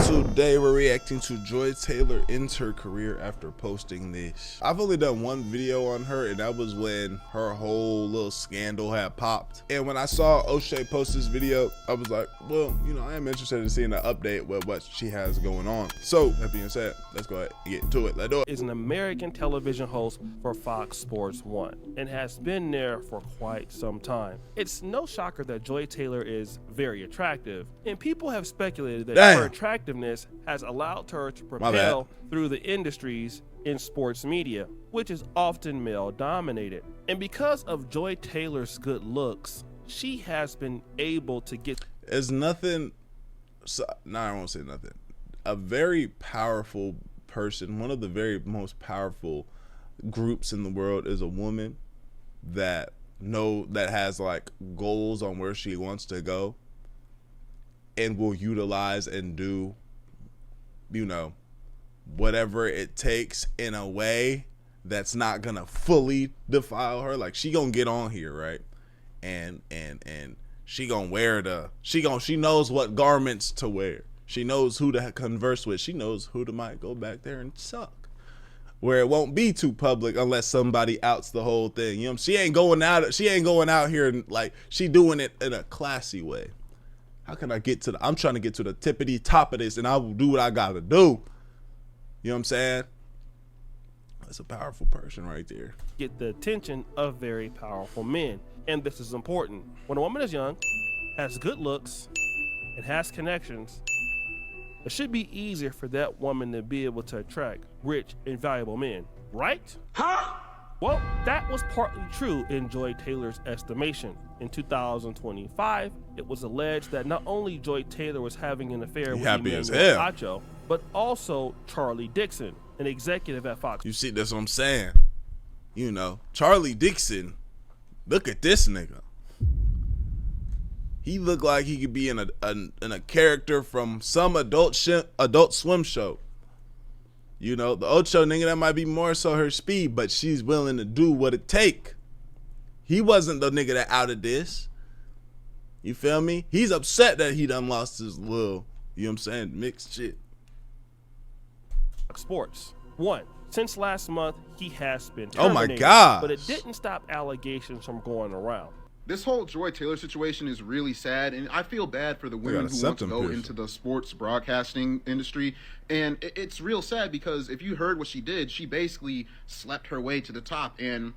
Today we're reacting to Joy Taylor ends her career after posting this. I've only done one video on her, and that was when her whole little scandal had popped. And when I saw O'Shea post this video, I was like, well, you know, I am interested in seeing an update with what she has going on. So that being said, let's go ahead and get to it. Let's do it. Is an American television host for Fox Sports 1 and has been there for quite some time. It's no shocker that Joy Taylor is very attractive, and people have speculated that her attractiveness has allowed her to propel through the industries in sports media, which is often male dominated. And because of Joy Taylor's good looks, she has been able to get I won't say nothing. A very powerful person, one of the very most powerful groups in the world, is a woman that has like goals on where she wants to go and will utilize and do, you know, whatever it takes in a way that's not gonna fully defile her. Like, she gonna get on here, right, and she gonna wear she knows what garments to wear. She knows who to converse with. She knows who to might go back there and suck, where it won't be too public unless somebody outs the whole thing. You know, she ain't going out here and like, she doing it in a classy way. How can I get to I'm trying to get to the tippity top of this, and I will do what I gotta do. You know what I'm saying? That's a powerful person right there. Get the attention of very powerful men. And this is important. When a woman is young, has good looks, and has connections, it should be easier for that woman to be able to attract rich and valuable men, right? Huh? Well, that was partly true in Joy Taylor's estimation. In 2025, it was alleged that not only Joy Taylor was having an affair with Emmanuel Acho, but also Charlie Dixon, an executive at Fox. You see, that's what I'm saying. You know, Charlie Dixon, look at this nigga. He looked like he could be in a character from some adult swim show. You know, the Ocho nigga, that might be more so her speed, but she's willing to do what it take. He wasn't the nigga that outed this. You feel me? He's upset that he done lost his little, you know what I'm saying, mixed shit. Sports 1. Since last month, he has been terminated. Oh my God. But it didn't stop allegations from going around. This whole Joy Taylor situation is really sad, and I feel bad for the women who want to go into the sports broadcasting industry. And it's real sad because if you heard what she did, she basically slept her way to the top. And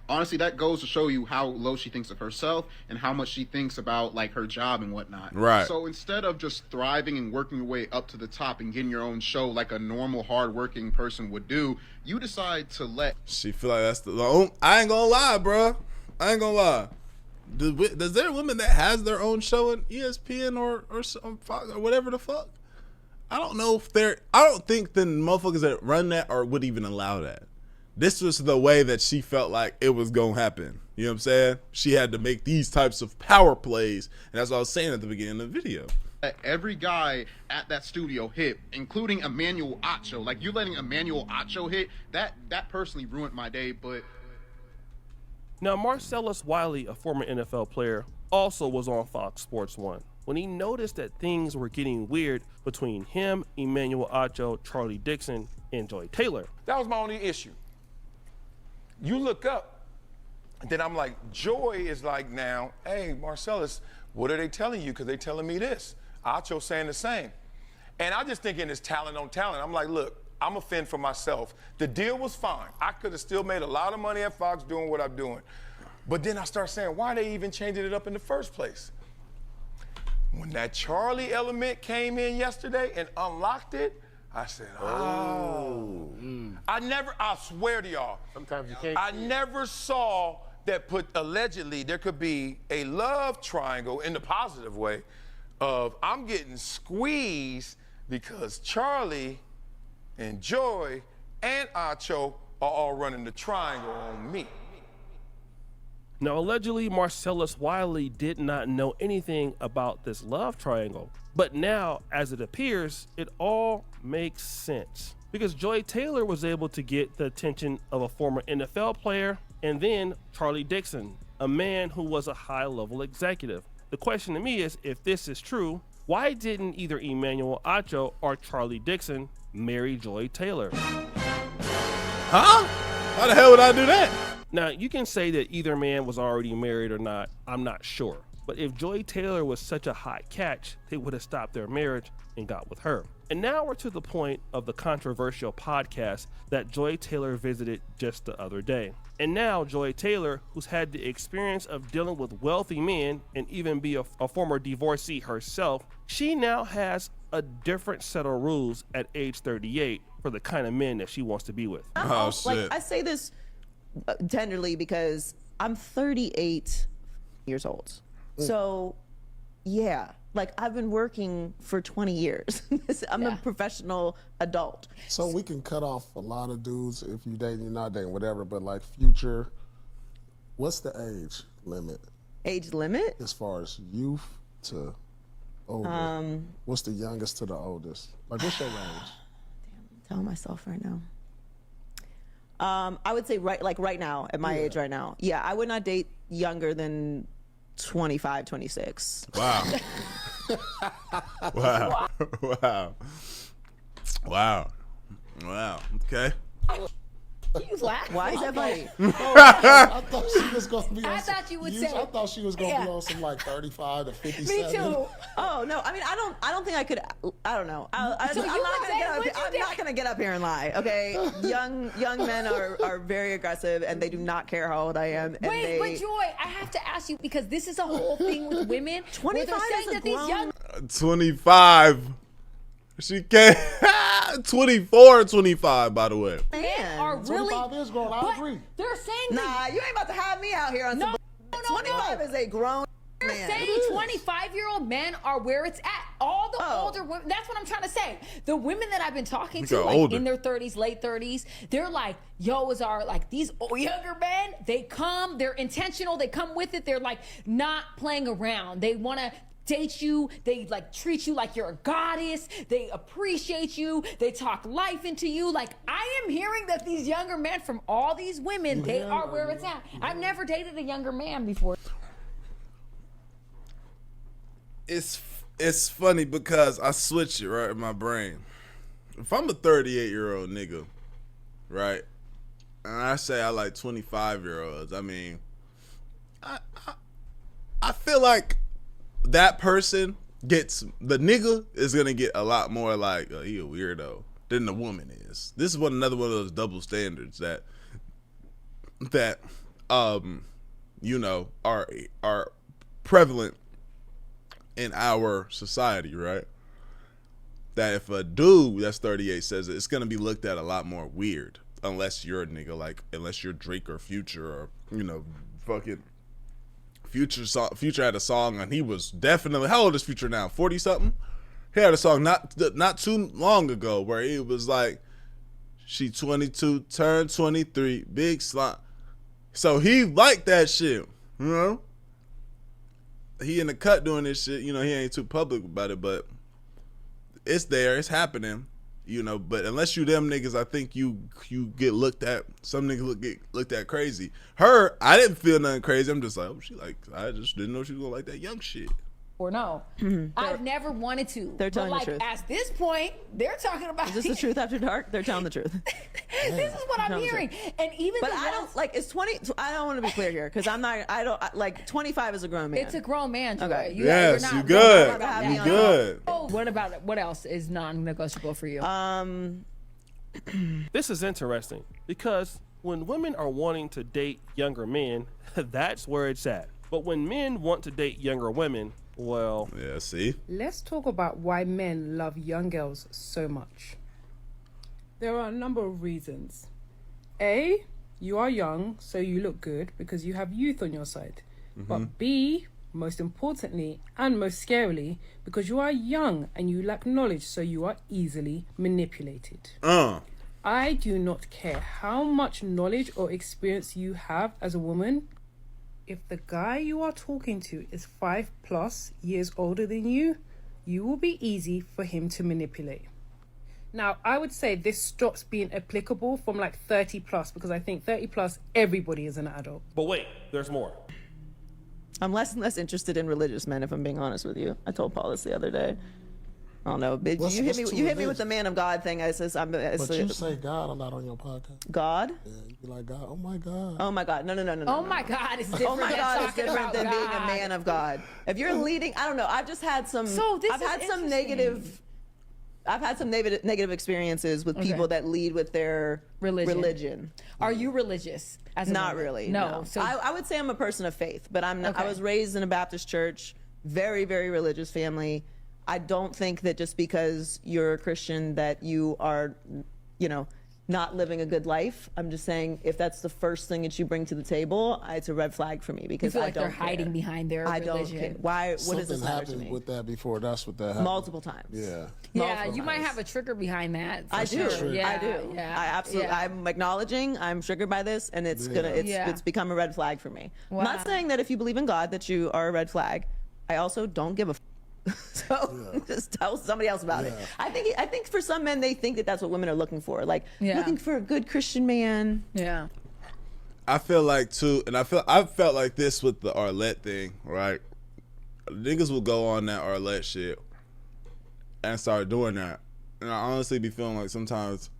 honestly, that goes to show you how low she thinks of herself and how much she thinks about like her job and whatnot. Right. So instead of just thriving and working your way up to the top and getting your own show like a normal hardworking person would do, you decide to let. She feel like that's I ain't gonna lie, bro. I ain't gonna lie. Does there a woman that has their own show in ESPN or Fox or whatever the fuck? I don't know if I don't think the motherfuckers that run that would even allow that. This was the way that she felt like it was gonna happen. You know what I'm saying? She had to make these types of power plays, and that's what I was saying at the beginning of the video. Every guy at that studio hit, including Emmanuel Acho. Like, you letting Emmanuel Acho hit, that personally ruined my day, but. Now, Marcellus Wiley, a former NFL player, also was on Fox Sports 1 when he noticed that things were getting weird between him, Emmanuel Acho, Charlie Dixon, and Joy Taylor. That was my only issue. You look up, and then I'm like, Joy is like now, hey, Marcellus, what are they telling you? Because they telling me this. Acho saying the same. And I just thinking it's talent on talent. I'm like, look, I'm a fend for myself. The deal was fine. I could have still made a lot of money at Fox doing what I'm doing. But then I start saying, why are they even changing it up in the first place? When that Charlie element came in yesterday and unlocked it, I said, oh. I swear to y'all, sometimes you can't. I never saw that allegedly there could be a love triangle in the positive way of I'm getting squeezed because Charlie and Joy and Acho are all running the triangle on me. Now, allegedly, Marcellus Wiley did not know anything about this love triangle. But now, as it appears, it all makes sense. Because Joy Taylor was able to get the attention of a former NFL player, and then Charlie Dixon, a man who was a high-level executive. The question to me is, if this is true, Why didn't either Emmanuel Acho or Charlie Dixon marry Joy Taylor? Huh? How the hell would I do that? Now, you can say that either man was already married or not. I'm not sure. But if Joy Taylor was such a hot catch, they would have stopped their marriage and got with her. And now we're to the point of the controversial podcast that Joy Taylor visited just the other day. And now Joy Taylor, who's had the experience of dealing with wealthy men and even be a former divorcee herself, she now has a different set of rules at age 38 for the kind of men that she wants to be with. Oh, shit. Like, I say this tenderly because I'm 38 years old. So, yeah, like I've been working for 20 years. I'm a professional adult. So we can cut off a lot of dudes if you dating, you're not dating, whatever. But like Future, what's the age limit? Age limit? As far as youth to older. What's the youngest to the oldest? Like, what's your range? Damn, I'm telling myself right now. I would say right now, at my age right now. Yeah, I would not date younger than 25, 26. Wow. Wow. Wow. Wow. Wow. Okay. You laugh. Why is that funny? I thought she was gonna be on I thought you would say. I thought she was gonna be on some like 35 to 57. Me too. Oh no! I mean, I don't think I could. I don't know. I'm not gonna get up here and lie. Okay, young men are very aggressive and they do not care how old I am. And Wait, but Joy, I have to ask you because this is a whole thing with women. 25 is a grown. 25. She can't. 24 or 25, by the way. Men are really. 25 is grown. I agree. They're saying Nah, you ain't about to have me out here on some. 25 is a grown They're man. saying 25-year-old men are where it's at. All the older women, that's what I'm trying to say. The women that I've been talking to, like older. in their 30s, late 30s, they're like, yo, is our, like these younger men, they come, they're intentional, they come with it. They're like not playing around. They want to date you, they like treat you like you're a goddess, they appreciate you, they talk life into you. Like, I am hearing that these younger men from all these women, they are where it's at. I've never dated a younger man before. It's funny because I switch it right in my brain. If I'm a 38-year-old nigga, right, and I say I like 25-year-olds, I mean, I feel like that person gets, the nigga is gonna get a lot more like, oh, he a weirdo than the woman is. This is another one of those double standards that you know, are prevalent in our society, right? That if a dude that's 38 says it, it's gonna be looked at a lot more weird, unless you're a nigga, like unless you're Drake or Future or, you know, fucking Future had a song and he was definitely, how old is Future now? 40 something? He had a song not too long ago where he was like, she 22, turned 23, big slime. So he liked that shit, you know? He in the cut doing this shit, you know, he ain't too public about it, but it's there, it's happening, you know. But unless you them niggas, I think you get looked at, some niggas get looked at crazy. Her, I didn't feel nothing crazy. I'm just like, oh, she like, I just didn't know she was gonna like that young shit. Or no. I've never wanted to. They're telling but the like, truth. at this point, they're talking about. Is this the truth after dark? They're telling the truth. This is what I'm hearing. And even But I don't, like, it's 20, I don't want to be clear here, because like, 25 is a grown man. It's a grown man, Joy. Okay. Yes, you're you not- good. not You good. What else is non-negotiable for you? This is interesting because when women are wanting to date younger men, that's where it's at. But when men want to date younger women, well, Yeah, see? Let's talk about why men love young girls so much. There are a number of reasons. A, you are young, so you look good because you have youth on your side. But B, most importantly and most scarily, because you are young and you lack knowledge, so you are easily manipulated. I do not care how much knowledge or experience you have as a woman. If the guy you are talking to is 5+ years older than you, you will be easy for him to manipulate. Now, I would say this stops being applicable from like 30+, because I think 30+, everybody is an adult. but wait, there's more. I'm less and less interested in religious men, if I'm being honest with you. I told Paul this the other day. I don't know. But you hit me with the man of God thing. I says I'm. But you say God a lot on your podcast. God? Yeah, you be like God. Oh my God. Oh my God. No. Oh my God, it's different. Oh my God, it's different than being a God. man of God. If you're leading, I don't know. I've just had some. I've had some negative experiences with people that lead with their religion. Are you religious? Not really. No. So I would say I'm a person of faith, but I'm not. I was raised in a Baptist church, very, very religious family. I don't think that just because you're a Christian that you are, not living a good life. I'm just saying, if that's the first thing that you bring to the table, it's a red flag for me because you feel I like don't they're hiding behind their religion. I don't care. Why? What does this Something matter to happened me? with that before. That's what that happened. Multiple times. Yeah. Yeah, you might have a trigger behind that. I do. Yeah, I do. Yeah, I absolutely. yeah. I'm acknowledging. I'm triggered by this, and it's it's become a red flag for me. Wow. I'm not saying that if you believe in God that you are a red flag. I also don't give a. So just tell somebody else about it. I think for some men they think that that's what women are looking for, like looking for a good Christian man. Yeah. I feel like too, and I felt like this with the Arlette thing, right? Niggas will go on that Arlette shit and start doing that, and I honestly be feeling like sometimes,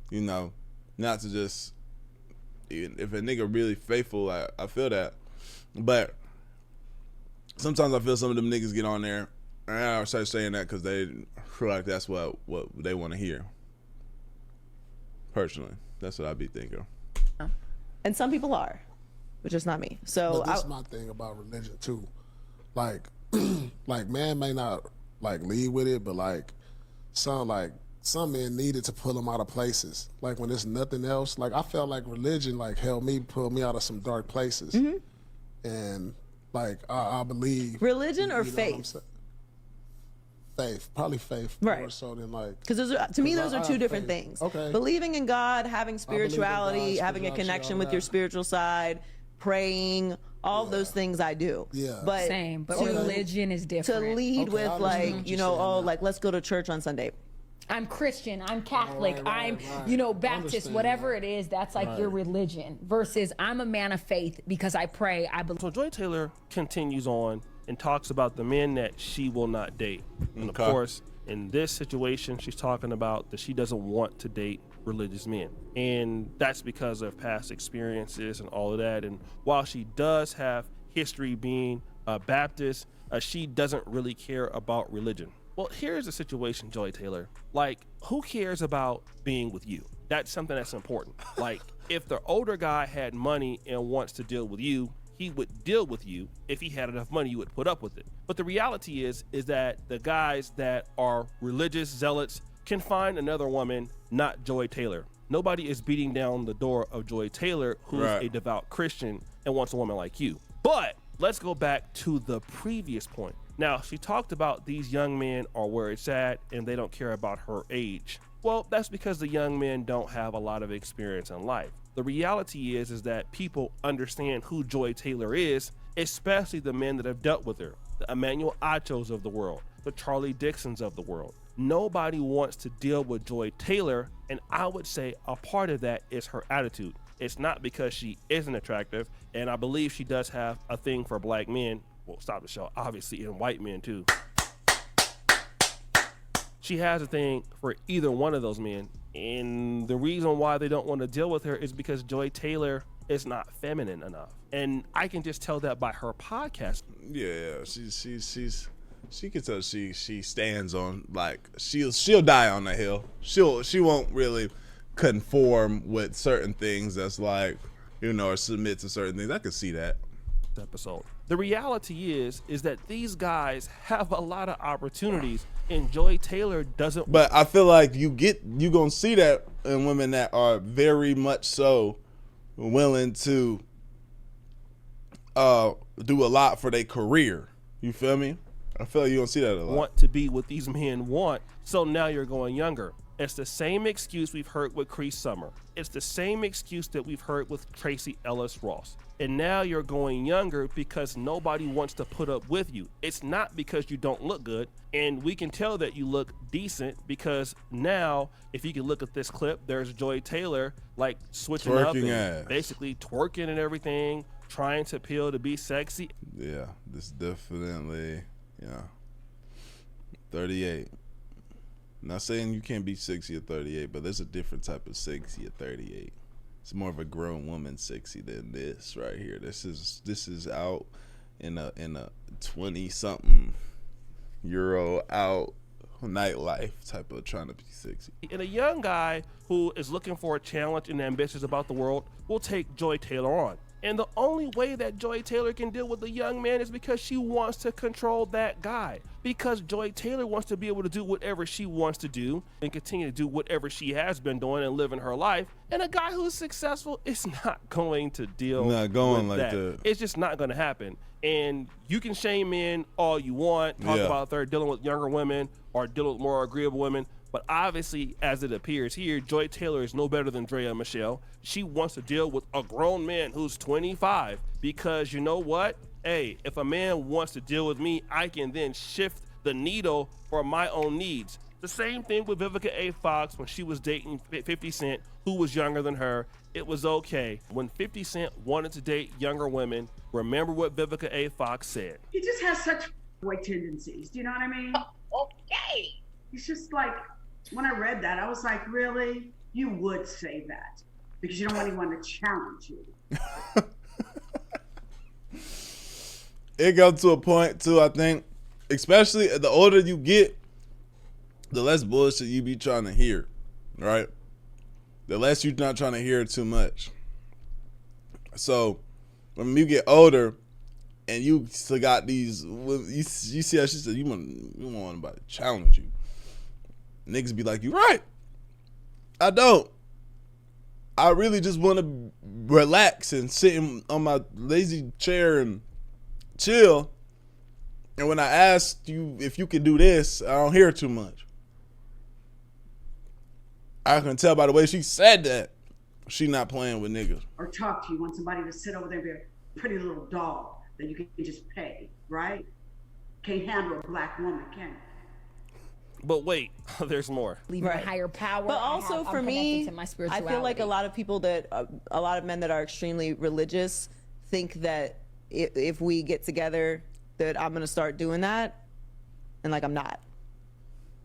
not to just, if a nigga really faithful, I feel that, but sometimes I feel some of them niggas get on there and I start saying that because they feel like that's what they want to hear. Personally, that's what I be thinking. And some people are, but just not me. So but this is my thing about religion too. Like, man may not like lead with it, but some men needed to pull them out of places. Like when there's nothing else. Like I felt like religion helped me pull me out of some dark places. And I believe religion or faith. Faith, probably faith, right? More so than because to me those are two different things. Okay, believing in God, having spirituality, having a connection with your spiritual side, praying, all of those things I do. Yeah, but same. But religion is different. To lead with let's go to church on Sunday. I'm Christian, I'm Catholic, I'm Baptist, whatever it is, that's your religion. Versus I'm a man of faith because I pray, I believe. So Joy Taylor continues on and talks about the men that she will not date. And of course, in this situation, she's talking about that she doesn't want to date religious men. And that's because of past experiences and all of that. And while she does have history being a Baptist, she doesn't really care about religion. Well, here's the situation, Joy Taylor. Who cares about being with you? That's something that's important. If the older guy had money and wants to deal with you, he would deal with you. If he had enough money, you would put up with it. But the reality is that the guys that are religious zealots can find another woman, not Joy Taylor. Nobody is beating down the door of Joy Taylor, who's a devout Christian and wants a woman like you. But let's go back to the previous point. Now, she talked about these young men are where it's at and they don't care about her age. Well, that's because the young men don't have a lot of experience in life. The reality is that people understand who Joy Taylor is, especially the men that have dealt with her, the Emmanuel Achos of the world, the Charlie Dixons of the world. Nobody wants to deal with Joy Taylor, and I would say a part of that is her attitude. It's not because she isn't attractive, and I believe she does have a thing for black men. Well, stop the show, obviously, and white men too. She has a thing for either one of those men, and the reason why they don't want to deal with her is because Joy Taylor is not feminine enough, and I can just tell that by her podcast. Yeah, she can tell she stands on she'll die on the hill. She won't really conform with certain things that's or submit to certain things. I can see that. Episode. The reality is that these guys have a lot of opportunities and Joy Taylor doesn't. But I feel like you gonna see that in women that are very much so willing to do a lot for their career. You feel me? I feel like you don't see that a lot. Want to be what these men want, so now you're going younger. It's the same excuse we've heard with Cree Summer. It's the same excuse that we've heard with Tracy Ellis Ross. And now you're going younger because nobody wants to put up with you. It's not because you don't look good. And we can tell that you look decent because now, if you can look at this clip, there's Joy Taylor switching twerking up and ass. basically twerking and everything, trying to appeal to be sexy. Yeah, this definitely, 38. Not saying you can't be sexy at 38, but there's a different type of sexy at 38. It's more of a grown woman sexy than this right here. This is out in a 20-something euro out nightlife type of trying to be sexy. And a young guy who is looking for a challenge and ambitious about the world will take Joy Taylor on. And the only way that Joy Taylor can deal with the young man is because she wants to control that guy. Because Joy Taylor wants to be able to do whatever she wants to do and continue to do whatever she has been doing and living her life. And a guy who's successful is not going to deal with that. It's just not going to happen. And you can shame men all you want, talk about they're dealing with younger women or dealing with more agreeable women. But obviously, as it appears here, Joy Taylor is no better than Drea Michelle. She wants to deal with a grown man who's 25 because you know what? Hey, if a man wants to deal with me, I can then shift the needle for my own needs. The same thing with Vivica A. Fox when she was dating 50 Cent, who was younger than her. It was okay. When 50 Cent wanted to date younger women, remember what Vivica A. Fox said. He just has such boy tendencies. Do you know what I mean? Okay. He's just like, when I read that, I was like, really? You would say that because you don't want anyone to challenge you. It got to a point too, I think, especially the older you get, the less bullshit you be trying to hear, right? The less you're not trying to hear too much. So when you get older and you still got these, you see how she said, you want anybody to challenge you. Niggas be like, you right. I don't. I really just want to relax and sit on my lazy chair and chill. And when I ask you if you can do this, I don't hear too much. I can tell by the way she said that she not playing with niggas. Or talk to you, want somebody to sit over there and be a pretty little doll that you can just pay, right? Can't handle a black woman, can you? But wait, there's more. Believe in a higher power. But also for me, to my I feel like a lot of people a lot of men that are extremely religious think that if we get together that I'm going to start doing that, and like I'm not.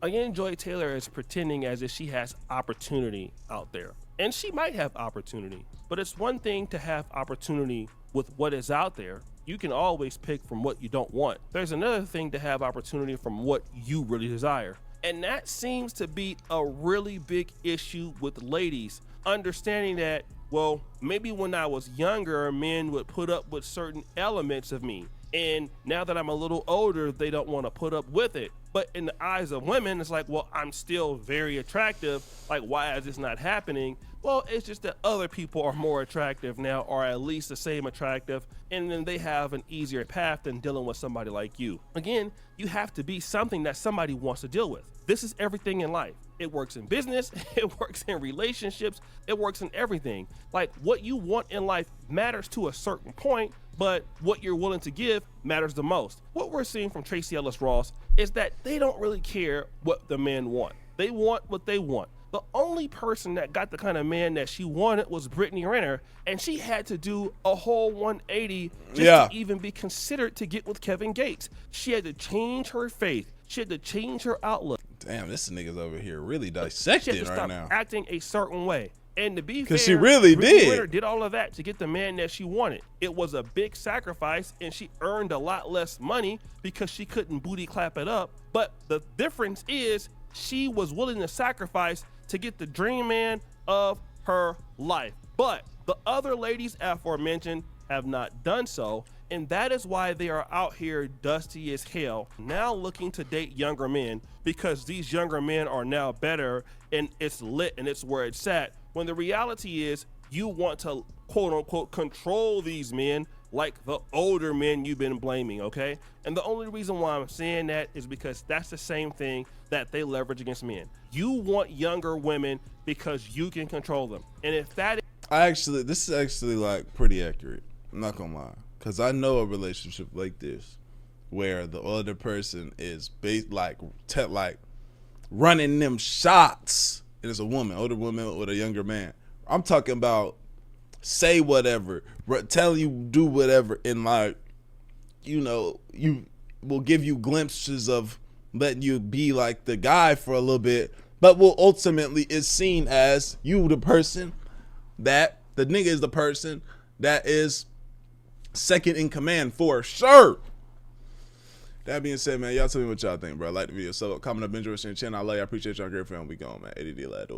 Again, Joy Taylor is pretending as if she has opportunity out there. And she might have opportunity, but it's one thing to have opportunity with what is out there. You can always pick from what you don't want. There's another thing to have opportunity from what you really desire. And that seems to be a really big issue with ladies, understanding that, well, maybe when I was younger, men would put up with certain elements of me. And now that I'm a little older, they don't want to put up with it. But in the eyes of women, it's like, well, I'm still very attractive. Like, why is this not happening? Well, it's just that other people are more attractive now, or at least the same attractive, and then they have an easier path than dealing with somebody like you. Again, you have to be something that somebody wants to deal with. This is everything in life. It works in business, it works in relationships, it works in everything. Like, what you want in life matters to a certain point, but what you're willing to give matters the most. What we're seeing from Tracee Ellis Ross is that they don't really care what the men want. They want what they want. The only person that got the kind of man that she wanted was Brittany Renner, and she had to do a whole 180 just to even be considered to get with Kevin Gates. She had to change her faith. She had to change her outlook. Damn, this nigga's over here really dissecting she had to right stop now. acting a certain way. And to be fair, because she really Brittany Renner did all of that to get the man that she wanted. It was a big sacrifice, and she earned a lot less money because she couldn't booty clap it up. But the difference is she was willing to sacrifice to get the dream man of her life. But the other ladies aforementioned have not done so, and that is why they are out here dusty as hell, now looking to date younger men, because these younger men are now better and it's lit and it's where it's at. When the reality is you want to quote unquote control these men like the older men you've been blaming, okay? And the only reason why I'm saying that is because that's the same thing that they leverage against men. You want younger women because you can control them. And if that this is actually like pretty accurate. I'm not gonna lie. Cause I know a relationship like this where the older person is like running them shots. And it's a woman, older woman with a younger man. I'm talking about say whatever, tell you do whatever, and like, you know, you will give you glimpses of letting you be like the guy for a little bit, but will ultimately is seen as you the person that the nigga is the person that is second in command for sure. That being said, man, y'all tell me what y'all think, bro. Like the video, so comment up, enjoy the channel. I love you. I appreciate y'all. Great fan. We gone, man. ADD lad.